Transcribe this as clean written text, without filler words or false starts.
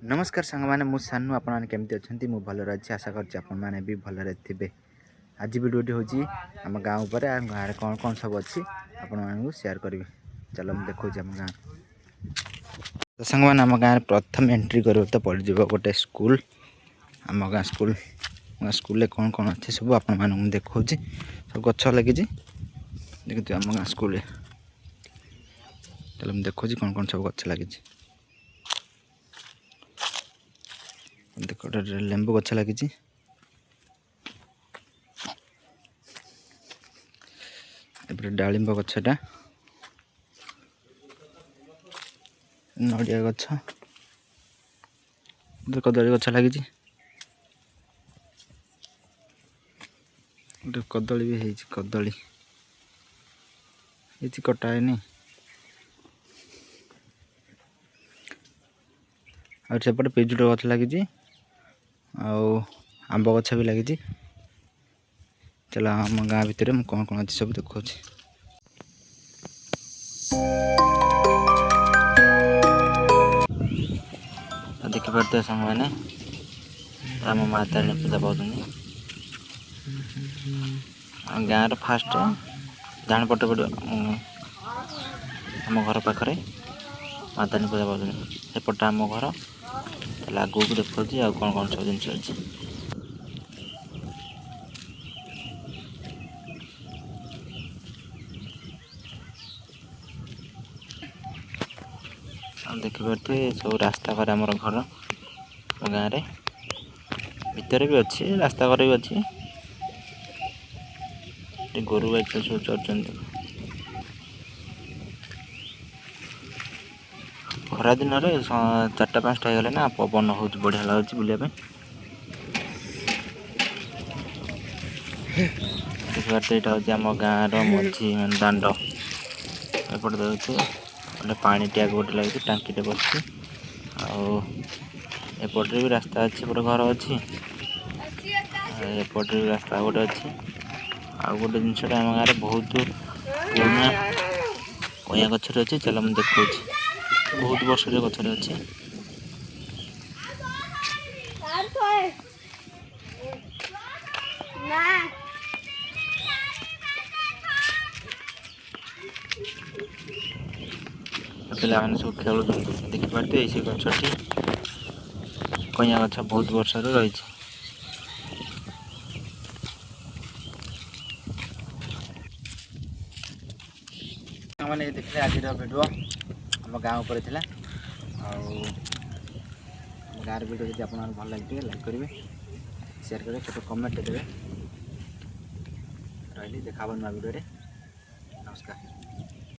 नमस्कार सांग मैंने मु सानू आपण मैंने केमती अच्छा मुझे भलर अच्छी आशा कर मैंने भी भलरे थे। आज वीडियोटी हूँ आम गाँव पर गाँव कौन कौन सब अच्छी आपण शेयर करी। चलो मुझे देखा आम गाँव तो सांग मैंने आम गाँव प्रथम एंट्री कर तो पड़ जा गोटे स्कूल आम गाँ स्कूल स्कूल कौन कौन अच्छे सब आपण देखा सब गच लगी देखिए आम गाँ स्कूल। चलो मुझे देखा कौन कौन सब गच लगी देख लेंबू गछ लगी डालिंब गछटा नड़िया गछ कदली गछ लगी कदली भी है कदली कटा है और सेपटे पिजुट गछ लगी आंब गछ भी लगी। चलो आम गाँ भितर कौन कौन अच्छी सब देखा देखिपे सांग मैंने आम माता पूजा पाँच गाँव फास्ट जान पटे पड़ो आम घर पाखे माता पूजा पाँच सेपटे आम घर आगू को देखा आ कौन कौन सब जिन अच्छी देखिपे सब रास्ता घर आम घर गाँव में भितर भी अच्छी रास्ता घर भी अच्छी गोरु गाई सब चढ़ खरा दिन में 4टा-5टा हो ना पवन हो बढ़िया लगे बुलाप देखिए यहाँ हूँ आम गाँव रझी मान दांड एपटे देखिए गोटे पानी टैग गोटे लगी टांकीटे बस एपटे भी रास्ता अच्छी गोटे घर अच्छी एपटे भी रास्ता गोटे अच्छी आ गोटे जिनसा आम गाँव में बहुत पुराना कईया गच अच्छे। चलो मुझे देखा बहुत वर्ष गच अच्छे पिला मैंने सब खेल देखिपे ये गछटी कईया गछ बहुत वर्ष रही मैंने देखिए आज भिडियो आम गाँव पर थी गाँव भिडियो जब आप भल लगे लाइक करेंगे शेयर करेंगे छोटे कमेंट देवे रही देखा नुआ भिडियो नमस्कार।